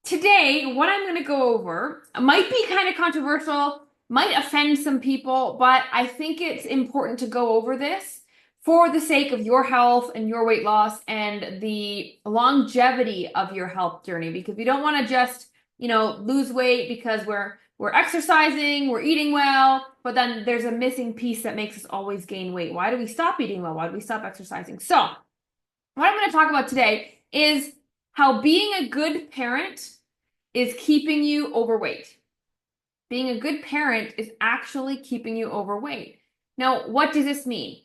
Today, what I'm going to go over might be kind of controversial, might offend some people, but I think it's important to go over this for the sake of your health and your weight loss and the longevity of your health journey because we don't want to just, lose weight because we're exercising, we're eating well, but then there's a missing piece that makes us always gain weight. Why do we stop eating well? Why do we stop exercising? So, what I'm going to talk about today is how being a good parent is keeping you overweight. Being a good parent is actually keeping you overweight. Now, what does this mean?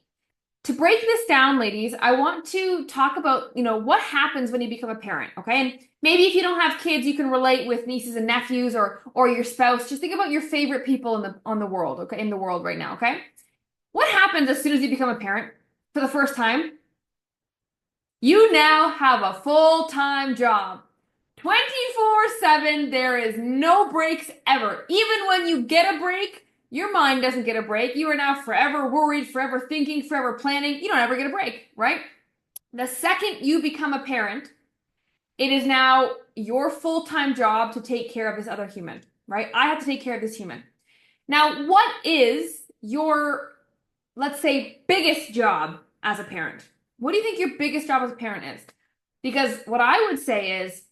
To break this down, ladies, I want to talk about, what happens when you become a parent, okay? And maybe if you don't have kids, you can relate with nieces and nephews or your spouse. Just think about your favorite people in the world, okay? In the world right now, okay? What happens as soon as you become a parent for the first time? You now have a full-time job. 24/7, there is no breaks ever. Even when you get a break, your mind doesn't get a break. You are now forever worried, forever thinking, forever planning. You don't ever get a break, right? The second you become a parent, it is now your full-time job to take care of this other human, right? I have to take care of this human. Now, what is your, let's say, biggest job as a parent? What do you think your biggest job as a parent is? Because what I would say is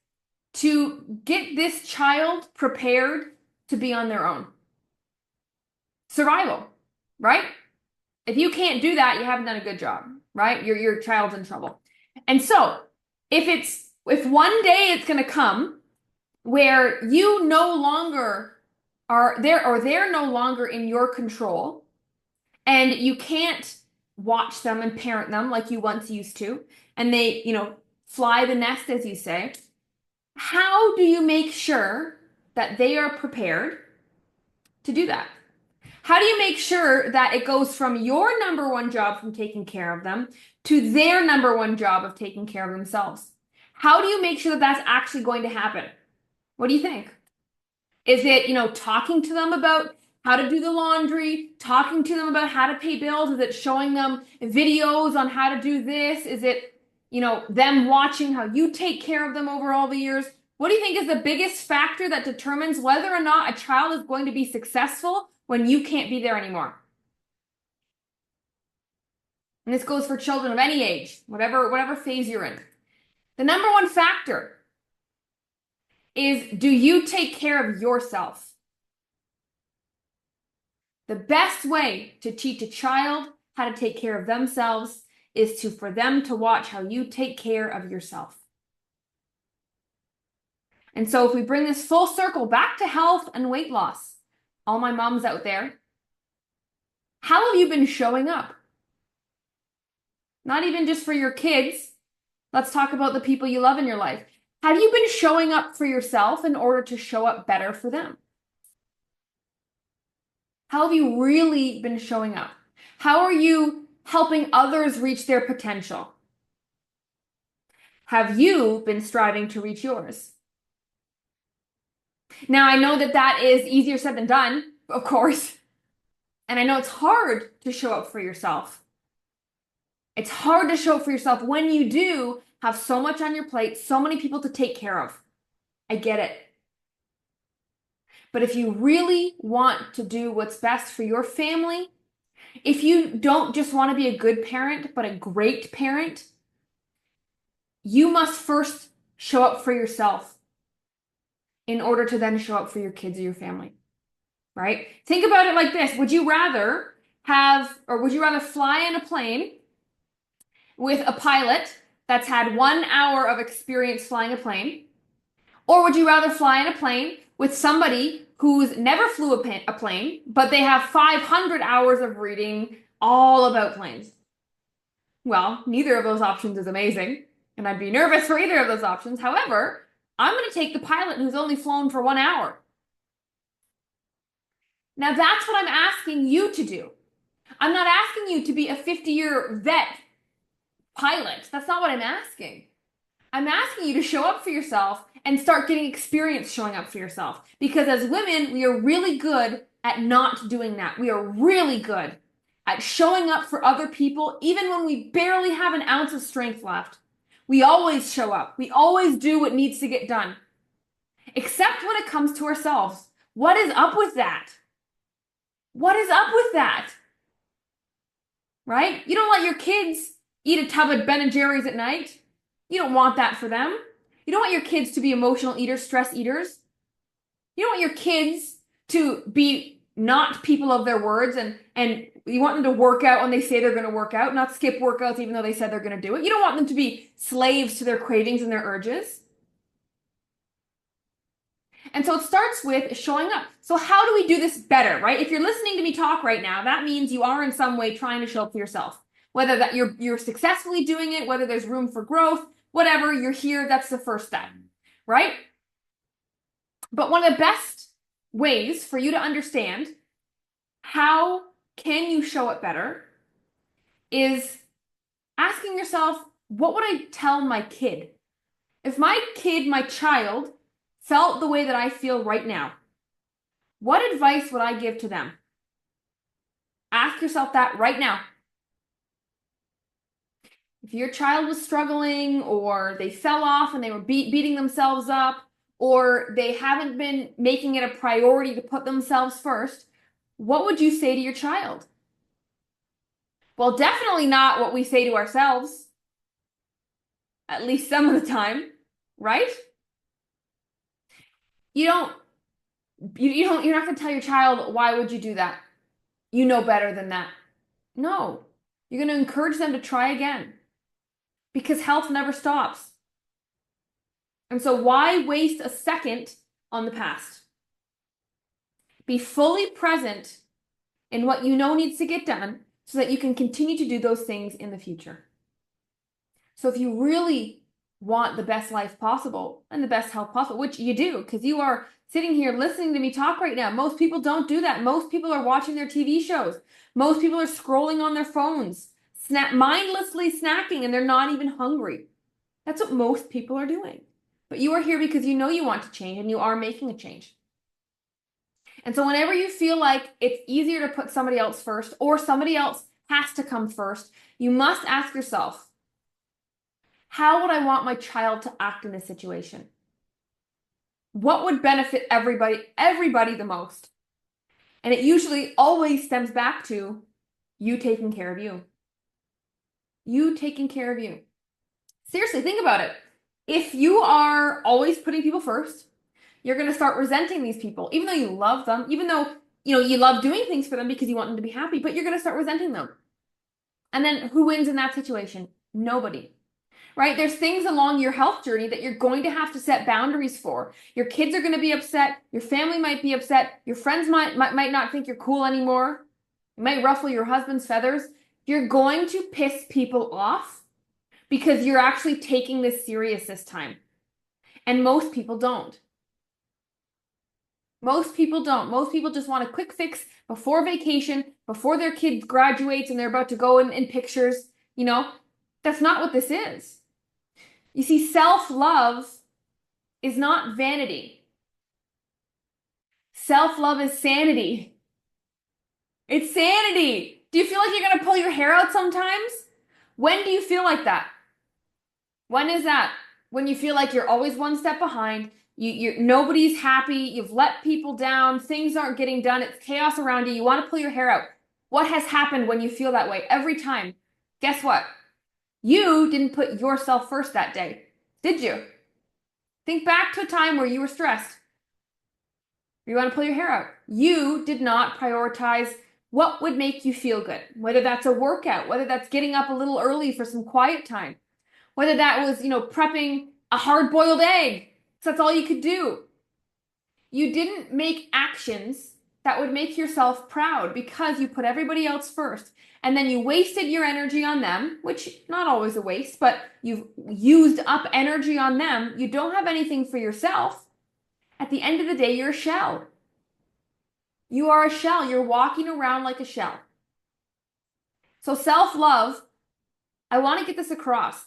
to get this child prepared to be on their own. Survival, right? If you can't do that, you haven't done a good job, right? Your child's in trouble. And so, if one day it's going to come where you no longer are there or they're no longer in your control and you can't watch them and parent them like you once used to, and they, fly the nest, as you say, how do you make sure that they are prepared to do that? How do you make sure that it goes from your number one job from taking care of them to their number one job of taking care of themselves? How do you make sure that that's actually going to happen? What do you think? Is it, talking to them about how to do the laundry, talking to them about how to pay bills? Is it showing them videos on how to do this? Is it, them watching how you take care of them over all the years? What do you think is the biggest factor that determines whether or not a child is going to be successful when you can't be there anymore? And this goes for children of any age, whatever phase you're in. The number one factor is, do you take care of yourself? The best way to teach a child how to take care of themselves is for them to watch how you take care of yourself. And so if we bring this full circle back to health and weight loss, all my moms out there, how have you been showing up? Not even just for your kids. Let's talk about the people you love in your life. Have you been showing up for yourself in order to show up better for them? How have you really been showing up? How are you helping others reach their potential? Have you been striving to reach yours? Now, I know that is easier said than done, of course. And I know it's hard to show up for yourself. It's hard to show up for yourself when you do have so much on your plate, so many people to take care of. I get it. But if you really want to do what's best for your family, if you don't just want to be a good parent, but a great parent, you must first show up for yourself in order to then show up for your kids or your family, right? Think about it like this. Would you rather fly in a plane with a pilot that's had 1 hour of experience flying a plane? Or would you rather fly in a plane with somebody who's never flew a plane, but they have 500 hours of reading all about planes? Well, neither of those options is amazing, and I'd be nervous for either of those options. However, I'm going to take the pilot who's only flown for 1 hour. Now, that's what I'm asking you to do. I'm not asking you to be a 50-year vet pilot. That's not what I'm asking. I'm asking you to show up for yourself and start getting experience showing up for yourself. Because as women, we are really good at not doing that. We are really good at showing up for other people, even when we barely have an ounce of strength left. We always show up. We always do what needs to get done. except when it comes to ourselves. What is up with that? What is up with that? Right? You don't let your kids eat a tub of Ben and Jerry's at night. You don't want that for them. You don't want your kids to be emotional eaters, stress eaters. You don't want your kids to be not people of their words, and you want them to work out when they say they're going to work out, not skip workouts even though they said they're going to do it. You don't want them to be slaves to their cravings and their urges. And so it starts with showing up. So how do we do this better, right? If you're listening to me talk right now, that means you are in some way trying to show up for yourself. Whether that you're successfully doing it, whether there's room for growth, whatever, you're here, that's the first step, right? But one of the best ways for you to understand how can you show it better is asking yourself, what would I tell my kid? If my kid, my child, felt the way that I feel right now, what advice would I give to them? Ask yourself that right now. If your child was struggling, or they fell off and they were beating themselves up, or they haven't been making it a priority to put themselves first, what would you say to your child? Well, definitely not what we say to ourselves, at least some of the time, right? You're not going to tell your child, why would you do that? You know better than that. No, you're going to encourage them to try again, because health never stops. And so why waste a second on the past? Be fully present in what you know needs to get done so that you can continue to do those things in the future. So if you really want the best life possible and the best health possible, which you do, because you are sitting here listening to me talk right now. Most people don't do that. Most people are watching their TV shows. Most people are scrolling on their phones, mindlessly snacking, and they're not even hungry. That's what most people are doing. But you are here because you know you want to change, and you are making a change. And so whenever you feel like it's easier to put somebody else first, or somebody else has to come first, you must ask yourself, how would I want my child to act in this situation? What would benefit everybody the most? And it usually always stems back to you taking care of you. You taking care of you. Seriously, think about it. If you are always putting people first, you're going to start resenting these people, even though you love them, even though you love doing things for them because you want them to be happy, but you're going to start resenting them. And then who wins in that situation? Nobody. Right? There's things along your health journey that you're going to have to set boundaries for. Your kids are going to be upset. Your family might be upset. Your friends might not think you're cool anymore. You might ruffle your husband's feathers. You're going to piss people off because you're actually taking this serious this time. And most people don't. Most people don't. Most people just want a quick fix before vacation, before their kid graduates and they're about to go in pictures. That's not what this is. You see, self-love is not vanity. Self-love is sanity. It's sanity. Do you feel like you're going to pull your hair out sometimes? When do you feel like that? When is that? When you feel like you're always one step behind, nobody's happy, you've let people down, things aren't getting done, it's chaos around you, you want to pull your hair out. What has happened when you feel that way? Every time. Guess what? You didn't put yourself first that day, did you? Think back to a time where you were stressed. You want to pull your hair out. You did not prioritize what would make you feel good, whether that's a workout, whether that's getting up a little early for some quiet time, whether that was, prepping a hard-boiled egg, so that's all you could do. You didn't make actions that would make yourself proud because you put everybody else first. And then you wasted your energy on them, which not always a waste, but you've used up energy on them. You don't have anything for yourself. At the end of the day, you're a shell. You are a shell. You're walking around like a shell. So self-love, I want to get this across.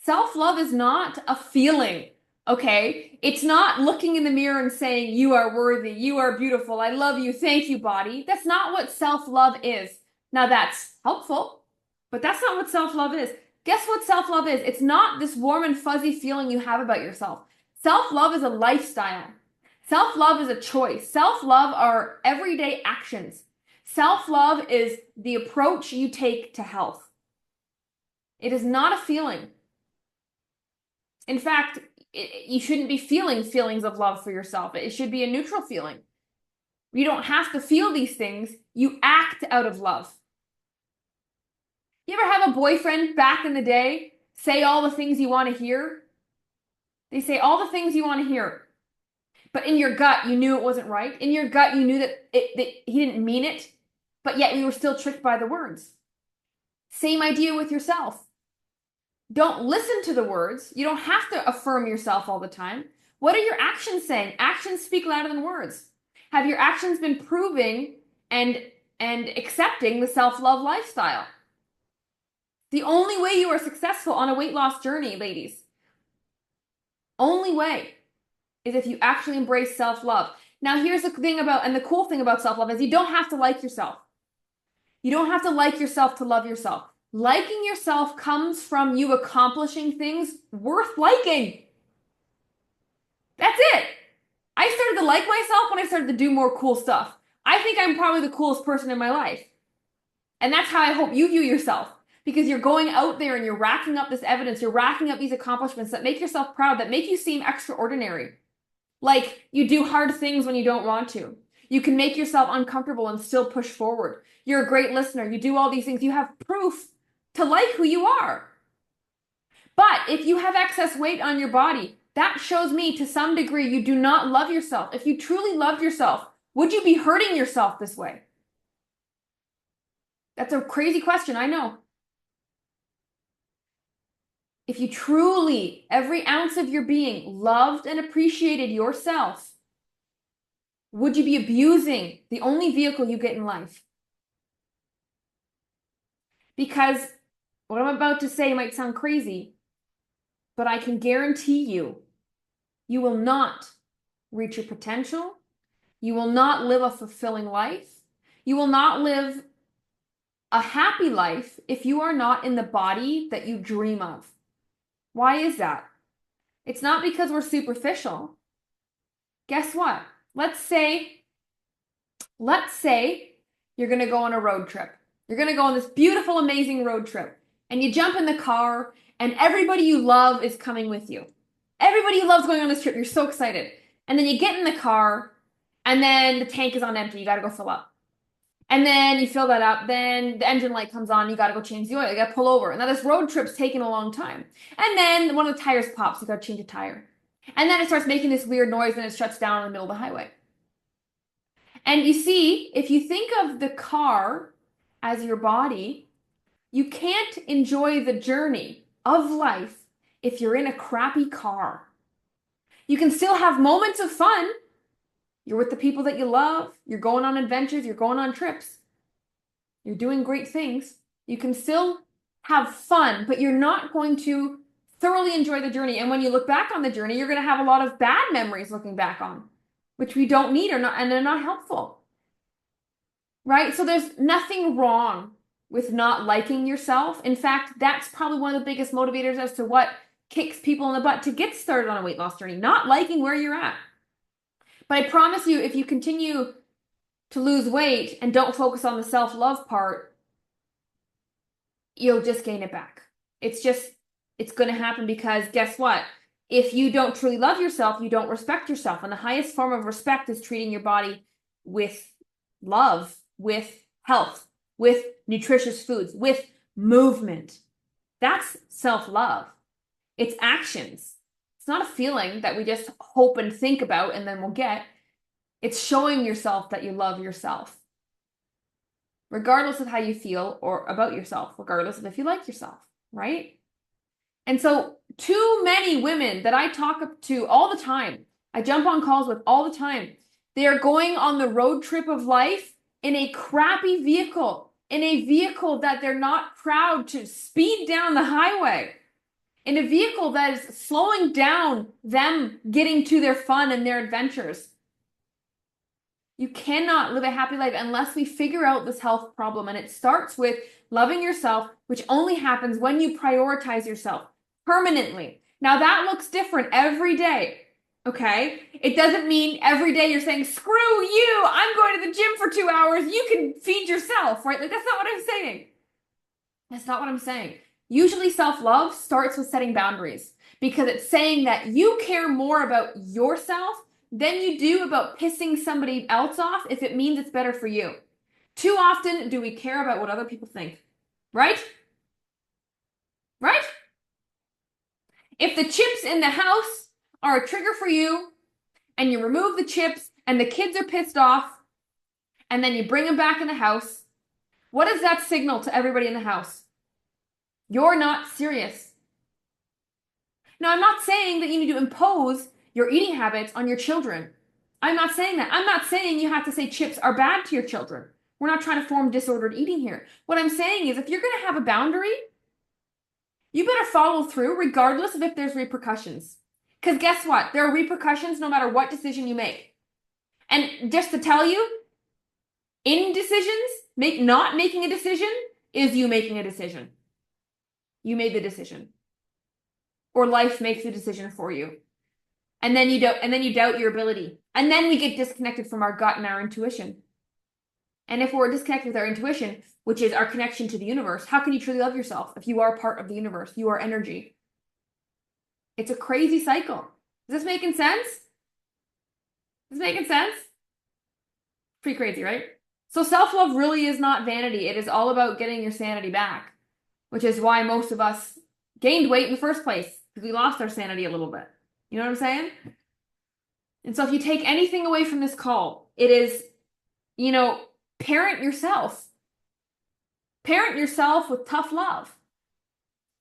Self-love is not a feeling, okay? It's not looking in the mirror and saying, you are worthy, you are beautiful, I love you, thank you, body. That's not what self-love is. Now that's helpful, but that's not what self-love is. Guess what self-love is? It's not this warm and fuzzy feeling you have about yourself. Self-love is a lifestyle. Self-love is a choice. Self-love are everyday actions. Self-love is the approach you take to health. It is not a feeling. In fact, you shouldn't be feeling feelings of love for yourself. It should be a neutral feeling. You don't have to feel these things. You act out of love. You ever have a boyfriend back in the day say all the things you want to hear? They say all the things you want to hear. But in your gut, you knew it wasn't right. In your gut, you knew that he didn't mean it, but yet you were still tricked by the words. Same idea with yourself. Don't listen to the words. You don't have to affirm yourself all the time. What are your actions saying? Actions speak louder than words. Have your actions been proving and accepting the self-love lifestyle? The only way you are successful on a weight loss journey, ladies, only way is if you actually embrace self-love. Now, here's the thing about, and the cool thing about self-love is you don't have to like yourself. You don't have to like yourself to love yourself. Liking yourself comes from you accomplishing things worth liking. That's it. I started to like myself when I started to do more cool stuff. I think I'm probably the coolest person in my life. And that's how I hope you view yourself. Because you're going out there and you're racking up this evidence, you're racking up these accomplishments that make yourself proud, that make you seem extraordinary. Like you do hard things when you don't want to. You can make yourself uncomfortable and still push forward. You're a great listener. You do all these things. You have proof to like who you are. But if you have excess weight on your body, that shows me to some degree you do not love yourself. If you truly loved yourself, would you be hurting yourself this way? That's a crazy question, I know. If you truly, every ounce of your being, loved and appreciated yourself, would you be abusing the only vehicle you get in life? Because what I'm about to say might sound crazy, but I can guarantee you, you will not reach your potential. You will not live a fulfilling life. You will not live a happy life if you are not in the body that you dream of. Why is that? It's not because we're superficial. Guess what? Let's say you're going to go on a road trip. You're going to go on this beautiful, amazing road trip. And you jump in the car and everybody you love is coming with you. Everybody you love is going on this trip. You're so excited. And then you get in the car and then the tank is on empty. You got to go fill up. And then you fill that up, then the engine light comes on, you gotta go change the oil, you gotta pull over. Now this road trip's taking a long time. And then one of the tires pops, you gotta change a tire. And then it starts making this weird noise and it shuts down in the middle of the highway. And you see, if you think of the car as your body, you can't enjoy the journey of life if you're in a crappy car. You can still have moments of fun. You're with the people that you love. You're going on adventures. You're going on trips. You're doing great things. You can still have fun, but you're not going to thoroughly enjoy the journey. And when you look back on the journey, you're going to have a lot of bad memories looking back on, which we don't need and they're not helpful. Right? So there's nothing wrong with not liking yourself. In fact, that's probably one of the biggest motivators as to what kicks people in the butt to get started on a weight loss journey, not liking where you're at. But I promise you, if you continue to lose weight and don't focus on the self-love part, you'll just gain it back. It's going to happen because guess what? If you don't truly love yourself, you don't respect yourself. And the highest form of respect is treating your body with love, with health, with nutritious foods, with movement. That's self-love. It's actions. It's not a feeling that we just hope and think about and then we'll get. It's showing yourself that you love yourself, regardless of how you feel or about yourself, regardless of if you like yourself, right? And so too many women that I talk to all the time, I jump on calls with all the time, they are going on the road trip of life in a crappy vehicle, in a vehicle that they're not proud to speed down the highway, in a vehicle that is slowing down them getting to their fun and their adventures. You cannot live a happy life unless we figure out this health problem. And it starts with loving yourself, which only happens when you prioritize yourself permanently. Now that looks different every day. Okay? It doesn't mean every day you're saying, screw you, I'm going to the gym for 2 hours, you can feed yourself, right? Like, that's not what I'm saying. That's not what I'm saying. Usually, self-love starts with setting boundaries because it's saying that you care more about yourself than you do about pissing somebody else off if it means it's better for you. Too often do we care about what other people think, right? Right? If the chips in the house are a trigger for you and you remove the chips and the kids are pissed off and then you bring them back in the house, what does that signal to everybody in the house? You're not serious. Now, I'm not saying that you need to impose your eating habits on your children. I'm not saying that. I'm not saying you have to say chips are bad to your children. We're not trying to form disordered eating here. What I'm saying is if you're going to have a boundary, you better follow through regardless of if there's repercussions. Because guess what? There are repercussions no matter what decision you make. And just to tell you, indecisions, not making a decision is you making a decision. You made the decision. Or life makes the decision for you. And then you doubt your ability. And then we get disconnected from our gut and our intuition. And if we're disconnected with our intuition, which is our connection to the universe, how can you truly love yourself if you are part of the universe? You are energy. It's a crazy cycle. Is this making sense? Is this making sense? Pretty crazy, right? So self-love really is not vanity. It is all about getting your sanity back, which is why most of us gained weight in the first place, because we lost our sanity a little bit. You know what I'm saying? And so if you take anything away from this call, it is, parent yourself. Parent yourself with tough love.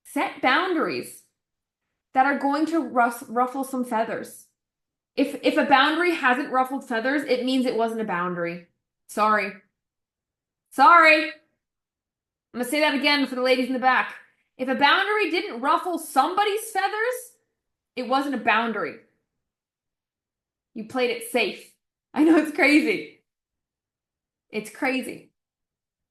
Set boundaries that are going to ruffle some feathers. If a boundary hasn't ruffled feathers, it means it wasn't a boundary. Sorry. Sorry. I'm going to say that again for the ladies in the back. If a boundary didn't ruffle somebody's feathers, it wasn't a boundary. You played it safe. I know it's crazy. It's crazy.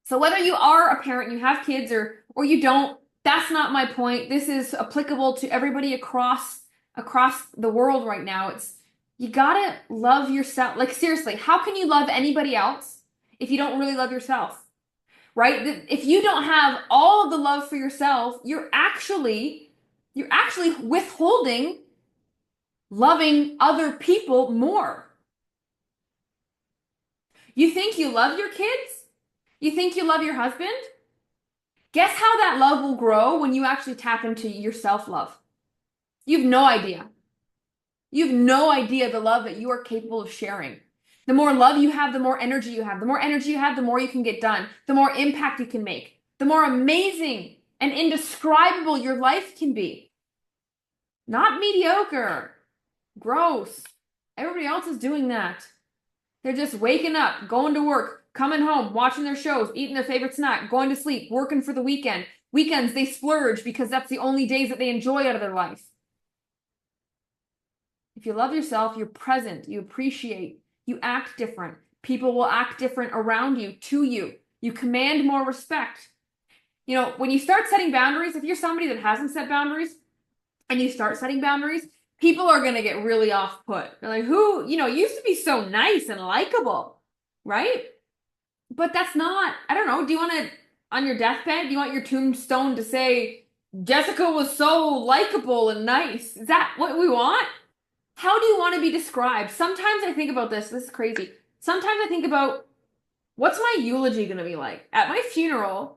So whether you are a parent, you have kids, or you don't, that's not my point. This is applicable to everybody across the world right now. It's you gotta love yourself. Like seriously, how can you love anybody else if you don't really love yourself? Right? If you don't have all of the love for yourself, you're actually withholding loving other people more. You think you love your kids? You think you love your husband? Guess how that love will grow when you actually tap into your self-love. You have no idea. You have no idea the love that you are capable of sharing. The more love you have, the more energy you have. The more energy you have, the more you can get done. The more impact you can make. The more amazing and indescribable your life can be. Not mediocre. Gross. Everybody else is doing that. They're just waking up, going to work, coming home, watching their shows, eating their favorite snack, going to sleep, working for the weekend. Weekends, they splurge because that's the only days that they enjoy out of their life. If you love yourself, you're present, you appreciate, you act different. People will act different around you, to you. You command more respect. When you start setting boundaries, if you're somebody that hasn't set boundaries and you start setting boundaries, people are going to get really off put. They're like, who, used to be so nice and likable, right? But that's not, I don't know, do you want to, on your deathbed, do you want your tombstone to say, Jessica was so likable and nice? Is that what we want? How do you want to be described? Sometimes I think about this is crazy. Sometimes I think about, what's my eulogy going to be like? At my funeral,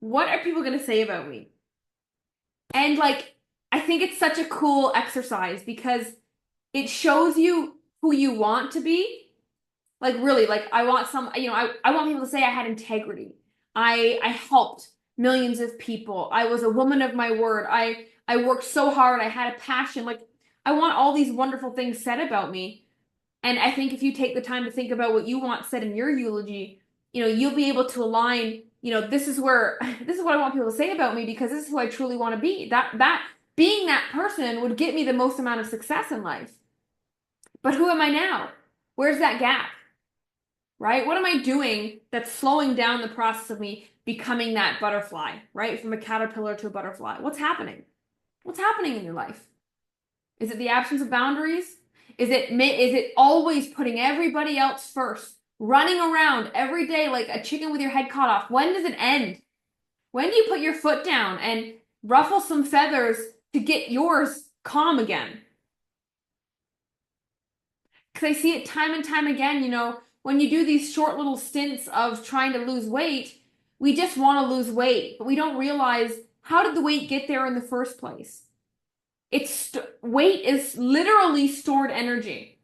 what are people going to say about me? And I think it's such a cool exercise because it shows you who you want to be. Really, I want I want people to say I had integrity. I helped millions of people. I was a woman of my word. I worked so hard. I had a passion. I want all these wonderful things said about me. And I think if you take the time to think about what you want said in your eulogy, you'll be able to align, this is what I want people to say about me because this is who I truly want to be. That being that person would get me the most amount of success in life. But who am I now? Where's that gap? Right? What am I doing that's slowing down the process of me becoming that butterfly, right? From a caterpillar to a butterfly. What's happening? What's happening in your life? Is it the absence of boundaries? Is it always putting everybody else first? Running around every day like a chicken with your head cut off. When does it end? When do you put your foot down and ruffle some feathers to get yours calm again? Because I see it time and time again, when you do these short little stints of trying to lose weight, we just want to lose weight, but we don't realize how did the weight get there in the first place? Weight is literally stored energy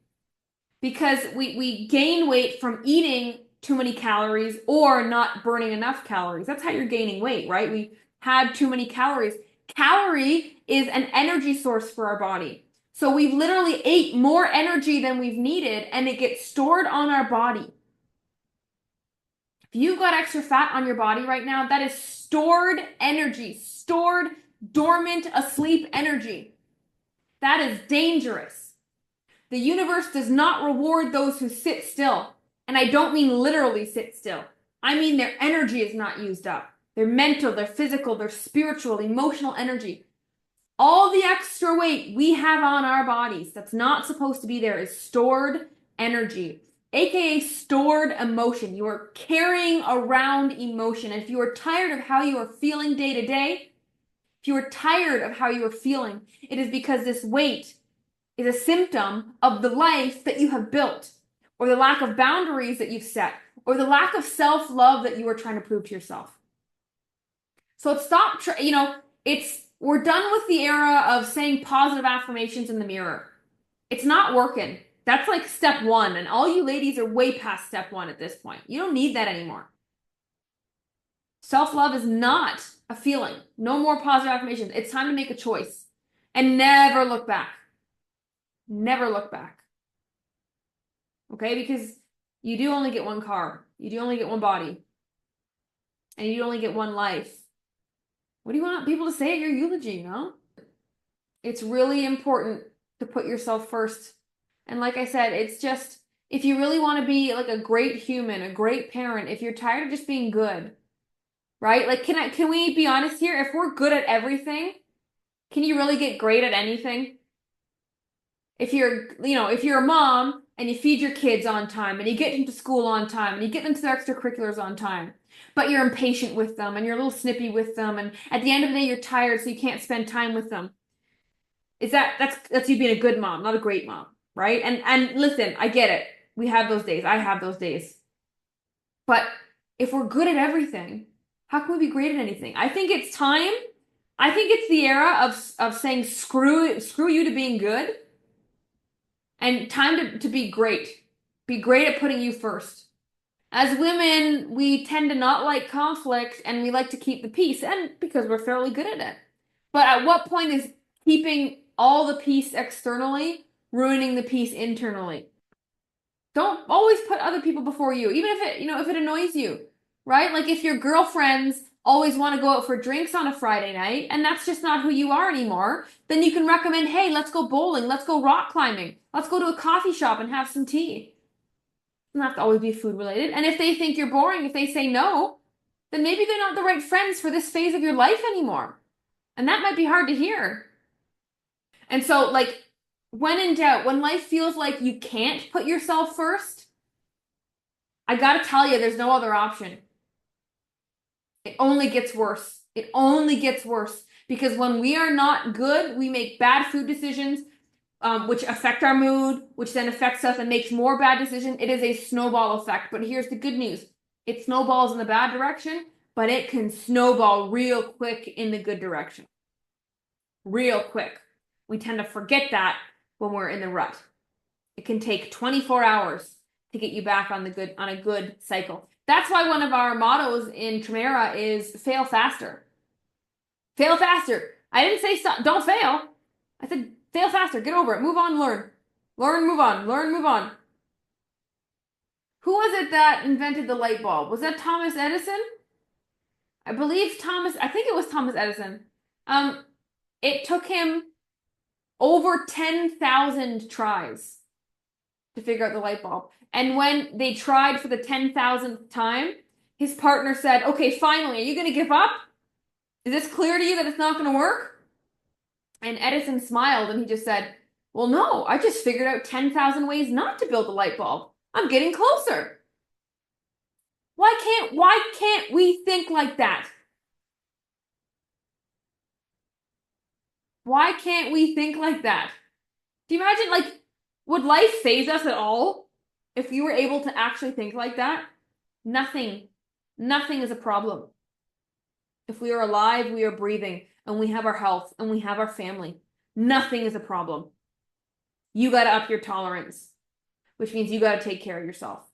because we gain weight from eating too many calories or not burning enough calories. That's how you're gaining weight, right? We had too many calories. Calorie is an energy source for our body. So we've literally ate more energy than we've needed and it gets stored on our body. If you've got extra fat on your body right now, that is stored energy, stored, dormant, asleep energy. That is dangerous. The universe does not reward those who sit still. And I don't mean literally sit still. I mean their energy is not used up. Their mental, their physical, their spiritual, emotional energy. All the extra weight we have on our bodies that's not supposed to be there is stored energy, aka stored emotion. You are carrying around emotion. And if you are tired of how you are feeling day to day, if you are tired of how you are feeling, it is because this weight is a symptom of the life that you have built, or the lack of boundaries that you've set, or the lack of self-love that you are trying to prove to yourself. So stop, we're done with the era of saying positive affirmations in the mirror. It's not working. That's like step one, and all you ladies are way past step one at this point. You don't need that anymore. Self-love is not a feeling. No more positive affirmations. It's time to make a choice and never look back. Never look back. Okay? Because you do only get one car. You do only get one body. And you do only get one life. What do you want people to say at your eulogy, It's really important to put yourself first. And like I said, it's just, if you really want to be like a great human, a great parent, if you're tired of just being good, right? Like, can we be honest here? If we're good at everything, can you really get great at anything? If you're a mom and you feed your kids on time and you get them to school on time and you get them to their extracurriculars on time, but you're impatient with them and you're a little snippy with them and at the end of the day you're tired so you can't spend time with them. That's you being a good mom, not a great mom, right? And listen, I get it. We have those days. I have those days. But if we're good at everything, how can we be great at anything? I think it's time. I think it's the era of saying screw you to being good. And time to be great. Be great at putting you first. As women, we tend to not like conflict and we like to keep the peace, and because we're fairly good at it. But at what point is keeping all the peace externally ruining the peace internally? Don't always put other people before you, even if it annoys you, right? Like if your girlfriends always want to go out for drinks on a Friday night, and that's just not who you are anymore, then you can recommend, hey, let's go bowling, let's go rock climbing, let's go to a coffee shop and have some tea. It doesn't have to always be food related. And if they think you're boring, if they say no, then maybe they're not the right friends for this phase of your life anymore. And that might be hard to hear. And so, like, when in doubt, when life feels like you can't put yourself first, I gotta tell you, there's no other option. It only gets worse. It only gets worse. Because when we are not good, we make bad food decisions, which affect our mood, which then affects us and makes more bad decisions. It is a snowball effect. But here's the good news. It snowballs in the bad direction, but it can snowball real quick in the good direction. Real quick. We tend to forget that when we're in the rut. It can take 24 hours to get you back on a good cycle. That's why one of our mottos in Tremera is fail faster. Fail faster. I didn't say stop, don't fail. I said fail faster. Get over it. Move on, learn. Learn, move on. Learn, move on. Who was it that invented the light bulb? Was that Thomas Edison? I think it was Thomas Edison. It took him over 10,000 tries to figure out the light bulb. And when they tried for the 10,000th time, his partner said, okay, finally, are you going to give up? Is this clear to you that it's not going to work? And Edison smiled and he just said, Well, no, I just figured out 10,000 ways not to build a light bulb. I'm getting closer. Why can't we think like that? Why can't we think like that? Do you imagine, like, would life phase us at all if you were able to actually think like that? Nothing. Nothing is a problem. If we are alive, we are breathing, and we have our health, and we have our family. Nothing is a problem. You got to up your tolerance, which means you got to take care of yourself.